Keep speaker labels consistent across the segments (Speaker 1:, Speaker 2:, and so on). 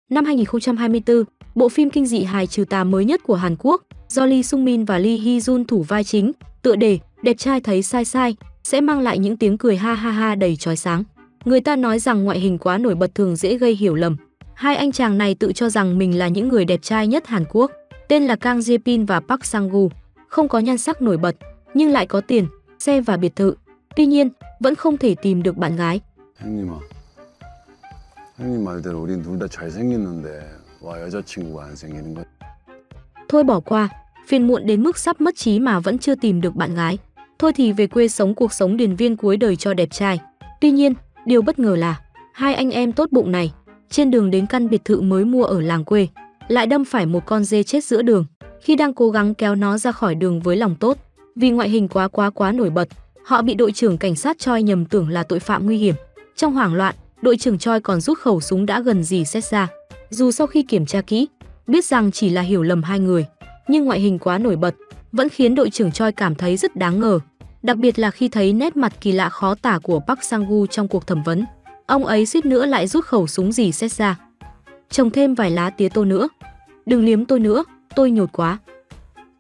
Speaker 1: Năm 2024, bộ phim kinh dị hài trừ tà mới nhất của Hàn Quốc do Lee Sung Min và Lee Hee Jun thủ vai chính, tựa đề Đẹp trai thấy sai sai sẽ mang lại những tiếng cười ha ha ha đầy chói sáng. Người ta nói rằng ngoại hình quá nổi bật thường dễ gây hiểu lầm. Hai anh chàng này tự cho rằng mình là những người đẹp trai nhất Hàn Quốc, tên là Kang Jae-pin và Park Sang-gu, không có nhan sắc nổi bật nhưng lại có tiền, xe và biệt thự. Tuy nhiên, vẫn không thể tìm được bạn gái.
Speaker 2: 형님 말대로 우린 둘 다 잘생겼는데 와 여자친구가 안 생기는 거.
Speaker 1: Thôi bỏ qua, phiền muộn đến mức sắp mất trí mà vẫn chưa tìm được bạn gái. Thôi thì về quê sống cuộc sống điền viên cuối đời cho đẹp trai. Tuy nhiên, điều bất ngờ là hai anh em tốt bụng này trên đường đến căn biệt thự mới mua ở làng quê lại đâm phải một con dê chết giữa đường khi đang cố gắng kéo nó ra khỏi đường với lòng tốt. Vì ngoại hình quá nổi bật, họ bị đội trưởng cảnh sát Choi nhầm tưởng là tội phạm nguy hiểm. Trong hoảng loạn, đội trưởng Choi còn rút khẩu súng đã gần rỉ sét ra. Dù sau khi kiểm tra kỹ, biết rằng chỉ là hiểu lầm hai người, nhưng ngoại hình quá nổi bật vẫn khiến đội trưởng Choi cảm thấy rất đáng ngờ. Đặc biệt là khi thấy nét mặt kỳ lạ khó tả của Park Sang-gu trong cuộc thẩm vấn, ông ấy suýt nữa lại rút khẩu súng rỉ sét ra. Trồng thêm vài lá tía tô nữa. Đừng liếm tôi nữa, tôi nhột quá.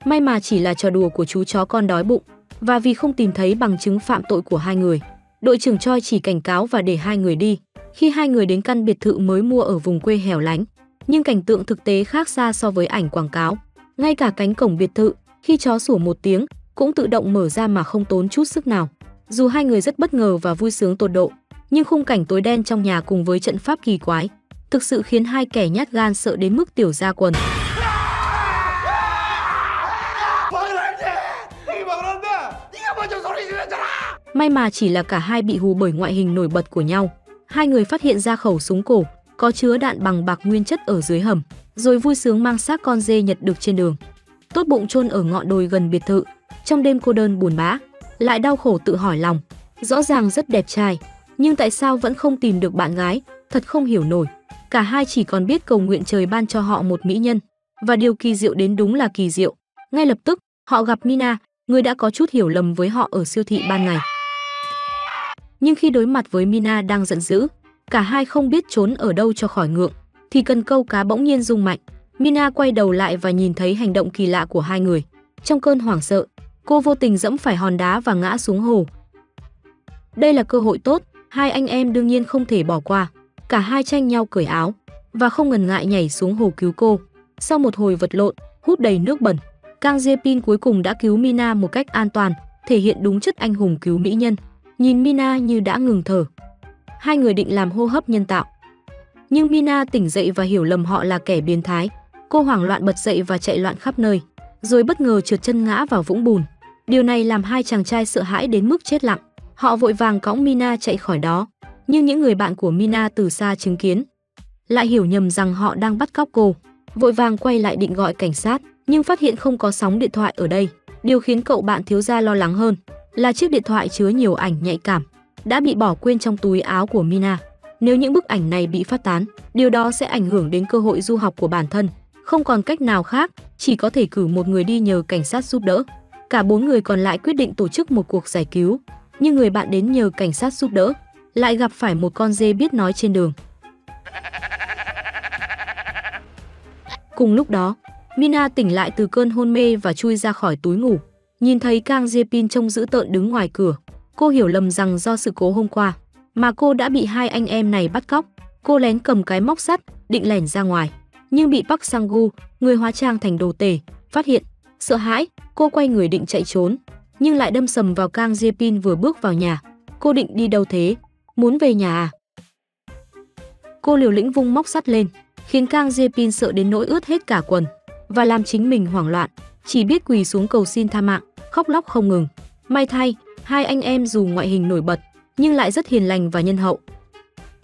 Speaker 1: May mà chỉ là trò đùa của chú chó con đói bụng, và vì không tìm thấy bằng chứng phạm tội của hai người, đội trưởng Choi chỉ cảnh cáo và để hai người đi. Khi hai người đến căn biệt thự mới mua ở vùng quê hẻo lánh, nhưng cảnh tượng thực tế khác xa so với ảnh quảng cáo. Ngay cả cánh cổng biệt thự, khi chó sủa một tiếng, cũng tự động mở ra mà không tốn chút sức nào. Dù hai người rất bất ngờ và vui sướng tột độ, nhưng khung cảnh tối đen trong nhà cùng với trận pháp kỳ quái thực sự khiến hai kẻ nhát gan sợ đến mức tiểu ra quần. May mà chỉ là cả hai bị hù bởi ngoại hình nổi bật của nhau. Hai người phát hiện ra khẩu súng cổ có chứa đạn bằng bạc nguyên chất ở dưới hầm, rồi vui sướng mang xác con dê nhặt được trên đường. Tốt bụng chôn ở ngọn đồi gần biệt thự, trong đêm cô đơn buồn bã, lại đau khổ tự hỏi lòng. Rõ ràng rất đẹp trai, nhưng tại sao vẫn không tìm được bạn gái, thật không hiểu nổi. Cả hai chỉ còn biết cầu nguyện trời ban cho họ một mỹ nhân. Và điều kỳ diệu đến đúng là kỳ diệu. Ngay lập tức, họ gặp Mina, người đã có chút hiểu lầm với họ ở siêu thị ban ngày. Nhưng khi đối mặt với Mina đang giận dữ, cả hai không biết trốn ở đâu cho khỏi ngượng, thì cần câu cá bỗng nhiên rung mạnh. Mina quay đầu lại và nhìn thấy hành động kỳ lạ của hai người. Trong cơn hoảng sợ, cô vô tình giẫm phải hòn đá và ngã xuống hồ. Đây là cơ hội tốt, hai anh em đương nhiên không thể bỏ qua. Cả hai tranh nhau cởi áo và không ngần ngại nhảy xuống hồ cứu cô. Sau một hồi vật lộn, hút đầy nước bẩn, Kang Jae-pin cuối cùng đã cứu Mina một cách an toàn, thể hiện đúng chất anh hùng cứu mỹ nhân. Nhìn Mina như đã ngừng thở. Hai người định làm hô hấp nhân tạo. Nhưng Mina tỉnh dậy và hiểu lầm họ là kẻ biến thái. Cô hoảng loạn bật dậy và chạy loạn khắp nơi, rồi bất ngờ trượt chân ngã vào vũng bùn. Điều này làm hai chàng trai sợ hãi đến mức chết lặng. Họ vội vàng cõng Mina chạy khỏi đó. Nhưng những người bạn của Mina từ xa chứng kiến lại hiểu nhầm rằng họ đang bắt cóc cô. Vội vàng quay lại định gọi cảnh sát, nhưng phát hiện không có sóng điện thoại ở đây. Điều khiến cậu bạn thiếu gia lo lắng hơn là chiếc điện thoại chứa nhiều ảnh nhạy cảm đã bị bỏ quên trong túi áo của Mina. Nếu những bức ảnh này bị phát tán, điều đó sẽ ảnh hưởng đến cơ hội du học của bản thân. Không còn cách nào khác, chỉ có thể cử một người đi nhờ cảnh sát giúp đỡ. Cả bốn người còn lại quyết định tổ chức một cuộc giải cứu, nhưng người bạn đến nhờ cảnh sát giúp đỡ lại gặp phải một con dê biết nói trên đường. Cùng lúc đó, Mina tỉnh lại từ cơn hôn mê và chui ra khỏi túi ngủ. Nhìn thấy Kang Jae-pin trông dữ tợn đứng ngoài cửa, cô hiểu lầm rằng do sự cố hôm qua mà cô đã bị hai anh em này bắt cóc. Cô lén cầm cái móc sắt định lẻn ra ngoài, nhưng bị Park Sang-gu, người hóa trang thành đồ tể, phát hiện. Sợ hãi, cô quay người định chạy trốn, nhưng lại đâm sầm vào Kang Jae-pin vừa bước vào nhà. Cô định đi đâu thế? Muốn về nhà à? Cô liều lĩnh vung móc sắt lên, khiến Kang Jae-pin sợ đến nỗi ướt hết cả quần và làm chính mình hoảng loạn, chỉ biết quỳ xuống cầu xin tha mạng, khóc lóc không ngừng. May thay, hai anh em dù ngoại hình nổi bật nhưng lại rất hiền lành và nhân hậu.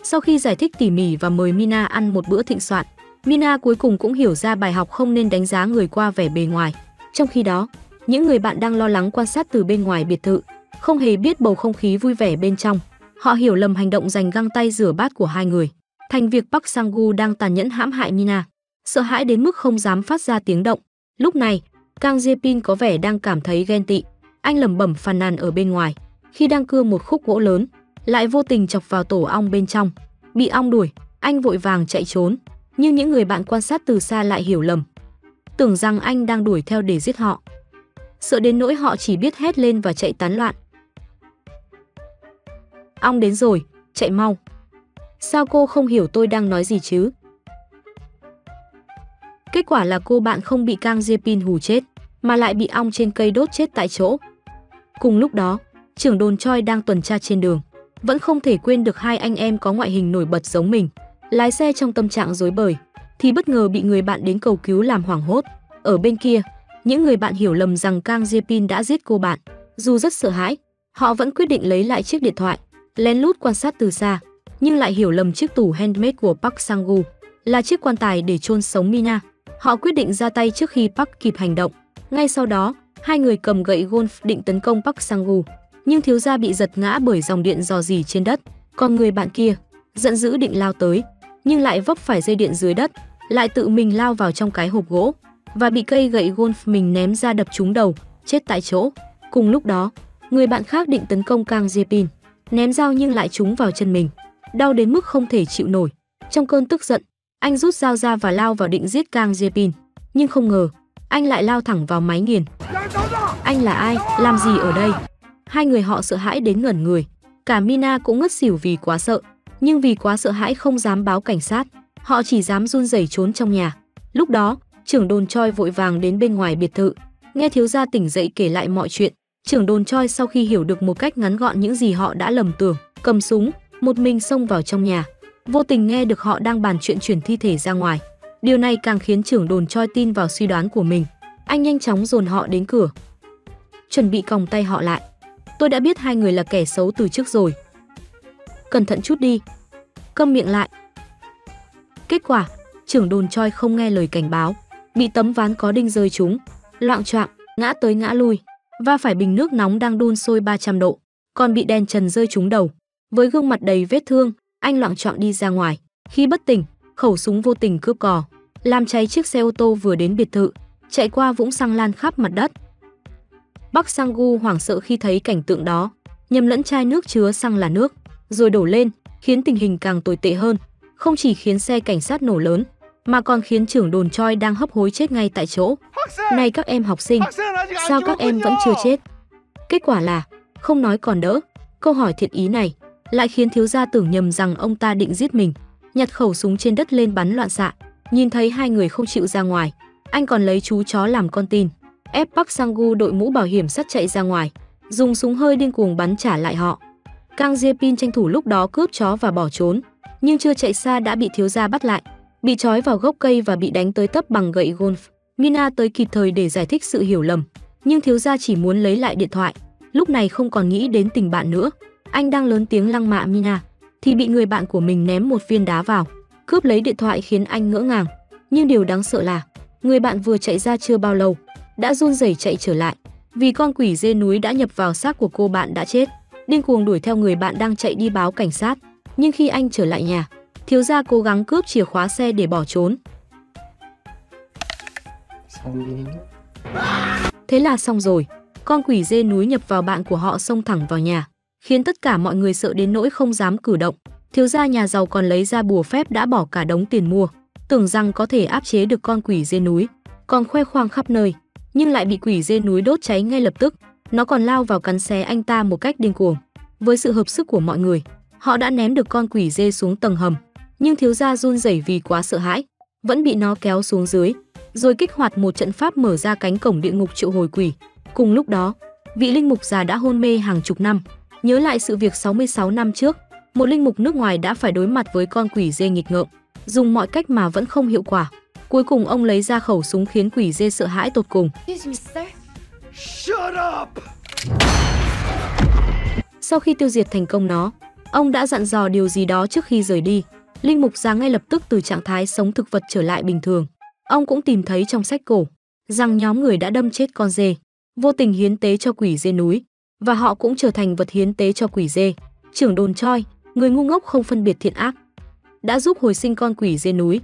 Speaker 1: Sau khi giải thích tỉ mỉ và mời Mina ăn một bữa thịnh soạn, Mina cuối cùng cũng hiểu ra bài học không nên đánh giá người qua vẻ bề ngoài. Trong khi đó, những người bạn đang lo lắng quan sát từ bên ngoài biệt thự, không hề biết bầu không khí vui vẻ bên trong. Họ hiểu lầm hành động giành găng tay rửa bát của hai người thành việc Park Sang-gu đang tàn nhẫn hãm hại Mina. Sợ hãi đến mức không dám phát ra tiếng động. Lúc này, Kang Jae-pin có vẻ đang cảm thấy ghen tị. Anh lẩm bẩm phàn nàn ở bên ngoài. Khi đang cưa một khúc gỗ lớn, lại vô tình chọc vào tổ ong bên trong. Bị ong đuổi, anh vội vàng chạy trốn. nhưng những người bạn quan sát từ xa lại hiểu lầm, tưởng rằng anh đang đuổi theo để giết họ. Sợ đến nỗi họ chỉ biết hét lên và chạy tán loạn. Ong đến rồi, chạy mau. Sao cô không hiểu tôi đang nói gì chứ? Kết quả là cô bạn không bị Kang Jae-pin hù chết, mà lại bị ong trên cây đốt chết tại chỗ. Cùng lúc đó, trưởng đồn Choi đang tuần tra trên đường, vẫn không thể quên được hai anh em có ngoại hình nổi bật giống mình. Lái xe trong tâm trạng rối bời, thì bất ngờ bị người bạn đến cầu cứu làm hoảng hốt. Ở bên kia, những người bạn hiểu lầm rằng Kang Jae-pin đã giết cô bạn. Dù rất sợ hãi, họ vẫn quyết định lấy lại chiếc điện thoại, lén lút quan sát từ xa, nhưng lại hiểu lầm chiếc tủ handmade của Park Sang-gu là chiếc quan tài để chôn sống Mina. Họ quyết định ra tay trước khi Park kịp hành động. Ngay sau đó, hai người cầm gậy golf định tấn công Park Sang-gu, nhưng thiếu gia bị giật ngã bởi dòng điện rò rỉ trên đất. Còn người bạn kia giận dữ định lao tới, nhưng lại vấp phải dây điện dưới đất, lại tự mình lao vào trong cái hộp gỗ và bị cây gậy golf mình ném ra đập trúng đầu, chết tại chỗ. Cùng lúc đó, người bạn khác định tấn công Kang Jae-pin, ném dao nhưng lại trúng vào chân mình, đau đến mức không thể chịu nổi. Trong cơn tức giận, anh rút dao ra và lao vào định giết Kang Jae-pin, nhưng không ngờ anh lại lao thẳng vào máy nghiền. Anh là ai, làm gì ở đây? Hai người họ sợ hãi đến ngẩn người. Cả Mina cũng ngất xỉu vì quá sợ, nhưng vì quá sợ hãi không dám báo cảnh sát, họ chỉ dám run rẩy trốn trong nhà. Lúc đó, trưởng đồn Choi vội vàng đến bên ngoài biệt thự, nghe thiếu gia tỉnh dậy kể lại mọi chuyện. Trưởng đồn Choi sau khi hiểu được một cách ngắn gọn những gì họ đã lầm tưởng, cầm súng, một mình xông vào trong nhà. Vô tình nghe được họ đang bàn chuyện chuyển thi thể ra ngoài. Điều này càng khiến trưởng đồn Choi tin vào suy đoán của mình. Anh nhanh chóng dồn họ đến cửa, chuẩn bị còng tay họ lại. Tôi đã biết hai người là kẻ xấu từ trước rồi. Cẩn thận chút đi. Câm miệng lại. Kết quả, trưởng đồn Choi không nghe lời cảnh báo, bị tấm ván có đinh rơi trúng, loạng choạng, ngã tới ngã lui, va phải bình nước nóng đang đun sôi 300 độ, còn bị đèn trần rơi trúng đầu. Với gương mặt đầy vết thương, anh loạng choạng đi ra ngoài. Khi bất tỉnh, khẩu súng vô tình cướp cò, làm cháy chiếc xe ô tô vừa đến biệt thự, chạy qua vũng xăng lan khắp mặt đất. Park Sang-gu hoảng sợ khi thấy cảnh tượng đó, nhầm lẫn chai nước chứa xăng là nước, rồi đổ lên, khiến tình hình càng tồi tệ hơn. Không chỉ khiến xe cảnh sát nổ lớn, mà còn khiến trưởng đồn Choi đang hấp hối chết ngay tại chỗ. Này các em học sinh, sao các em vẫn chưa chết? Kết quả là, không nói còn đỡ, câu hỏi thiện ý này lại khiến thiếu gia tưởng nhầm rằng ông ta định giết mình. Nhặt khẩu súng trên đất lên bắn loạn xạ. Nhìn thấy hai người không chịu ra ngoài, anh còn lấy chú chó làm con tin, ép Park Sang-gu đội mũ bảo hiểm sắt chạy ra ngoài, dùng súng hơi điên cuồng bắn trả lại họ. Kang Jae-pin tranh thủ lúc đó cướp chó và bỏ trốn, nhưng chưa chạy xa đã bị thiếu gia bắt lại, bị trói vào gốc cây và bị đánh tới tấp bằng gậy golf. Mina tới kịp thời để giải thích sự hiểu lầm, nhưng thiếu gia chỉ muốn lấy lại điện thoại, lúc này không còn nghĩ đến tình bạn nữa. Anh đang lớn tiếng lăng mạ Mina, thì bị người bạn của mình ném một viên đá vào, cướp lấy điện thoại khiến anh ngỡ ngàng. Nhưng điều đáng sợ là, người bạn vừa chạy ra chưa bao lâu, đã run rẩy chạy trở lại, vì con quỷ dê núi đã nhập vào xác của cô bạn đã chết. Điên cuồng đuổi theo người bạn đang chạy đi báo cảnh sát. Nhưng khi anh trở lại nhà, thiếu gia cố gắng cướp chìa khóa xe để bỏ trốn. Thế là xong rồi, con quỷ dê núi nhập vào bạn của họ xông thẳng vào nhà, khiến tất cả mọi người sợ đến nỗi không dám cử động. Thiếu gia nhà giàu còn lấy ra bùa phép đã bỏ cả đống tiền mua, tưởng rằng có thể áp chế được con quỷ dê núi, còn khoe khoang khắp nơi, nhưng lại bị quỷ dê núi đốt cháy ngay lập tức. Nó còn lao vào cắn xé anh ta một cách điên cuồng. Với sự hợp sức của mọi người, họ đã ném được con quỷ dê xuống tầng hầm, nhưng thiếu gia run rẩy vì quá sợ hãi, vẫn bị nó kéo xuống dưới, rồi kích hoạt một trận pháp mở ra cánh cổng địa ngục triệu hồi quỷ. Cùng lúc đó, vị linh mục già đã hôn mê hàng chục năm, nhớ lại sự việc 66 năm trước, một linh mục nước ngoài đã phải đối mặt với con quỷ dê nghịch ngợm, dùng mọi cách mà vẫn không hiệu quả. Cuối cùng ông lấy ra khẩu súng khiến quỷ dê sợ hãi tột cùng.
Speaker 2: Shut up!
Speaker 1: Sau khi tiêu diệt thành công nó, ông đã dặn dò điều gì đó trước khi rời đi. Linh mục già ngay lập tức từ trạng thái sống thực vật trở lại bình thường. Ông cũng tìm thấy trong sách cổ rằng nhóm người đã đâm chết con dê, vô tình hiến tế cho quỷ dê núi, và họ cũng trở thành vật hiến tế cho quỷ dê. Trưởng đồn Choi, người ngu ngốc không phân biệt thiện ác, đã giúp hồi sinh con quỷ dê núi,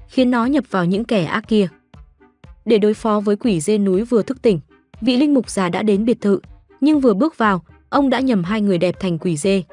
Speaker 1: khiến nó nhập vào những kẻ ác kia. Để đối phó với quỷ dê núi vừa thức tỉnh, vị linh mục già đã đến biệt thự, nhưng vừa bước vào, ông đã nhầm hai người đẹp thành quỷ dê.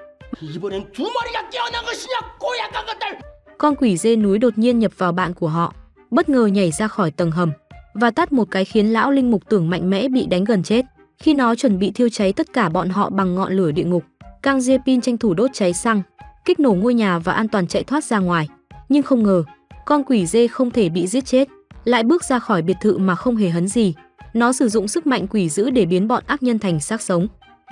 Speaker 1: Con quỷ dê núi đột nhiên nhập vào bạn của họ, bất ngờ nhảy ra khỏi tầng hầm và tát một cái khiến lão linh mục tưởng mạnh mẽ bị đánh gần chết. Khi nó chuẩn bị thiêu cháy tất cả bọn họ bằng ngọn lửa địa ngục, Kang Jae-pin tranh thủ đốt cháy xăng, kích nổ ngôi nhà và an toàn chạy thoát ra ngoài. Nhưng không ngờ, con quỷ dê không thể bị giết chết, lại bước ra khỏi biệt thự mà không hề hấn gì. Nó sử dụng sức mạnh quỷ dữ để biến bọn ác nhân thành xác sống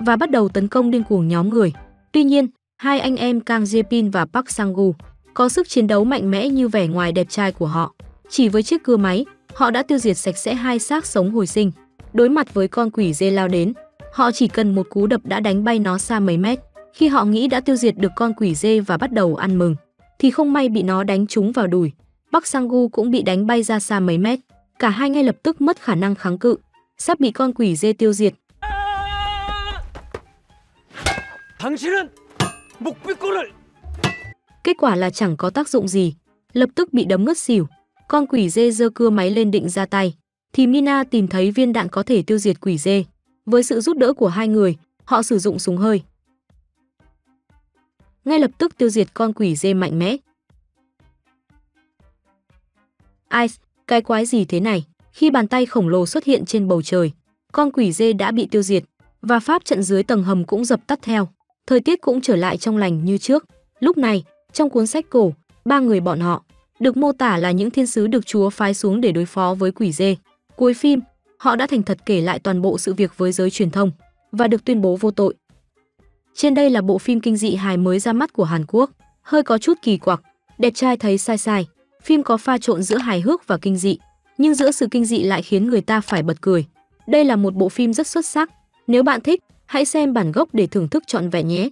Speaker 1: và bắt đầu tấn công điên cuồng nhóm người. Tuy nhiên, hai anh em Kang Jae-pin và Park Sang-gu có sức chiến đấu mạnh mẽ như vẻ ngoài đẹp trai của họ. Chỉ với chiếc cưa máy, họ đã tiêu diệt sạch sẽ hai xác sống hồi sinh. Đối mặt với con quỷ dê lao đến, họ chỉ cần một cú đập đã đánh bay nó xa mấy mét. Khi họ nghĩ đã tiêu diệt được con quỷ dê và bắt đầu ăn mừng, thì không may bị nó đánh trúng vào đùi. Park Sang-gu cũng bị đánh bay ra xa mấy mét. Cả hai ngay lập tức mất khả năng kháng cự, sắp bị con quỷ dê tiêu diệt. Kết quả là chẳng có tác dụng gì, lập tức bị đấm ngất xỉu. Con quỷ dê giơ cưa máy lên định ra tay, thì Mina tìm thấy viên đạn có thể tiêu diệt quỷ dê. Với sự giúp đỡ của hai người, họ sử dụng súng hơi, ngay lập tức tiêu diệt con quỷ dê mạnh mẽ. Ice, cái quái gì thế này? Khi bàn tay khổng lồ xuất hiện trên bầu trời, con quỷ dê đã bị tiêu diệt và pháp trận dưới tầng hầm cũng dập tắt theo. Thời tiết cũng trở lại trong lành như trước. Lúc này, trong cuốn sách cổ, ba người bọn họ được mô tả là những thiên sứ được Chúa phái xuống để đối phó với quỷ dê. Cuối phim, họ đã thành thật kể lại toàn bộ sự việc với giới truyền thông và được tuyên bố vô tội. Trên đây là bộ phim kinh dị hài mới ra mắt của Hàn Quốc, hơi có chút kỳ quặc, đẹp trai thấy sai sai. Phim có pha trộn giữa hài hước và kinh dị, nhưng giữa sự kinh dị lại khiến người ta phải bật cười. Đây là một bộ phim rất xuất sắc. Nếu bạn thích, hãy xem bản gốc để thưởng thức trọn vẹn nhé.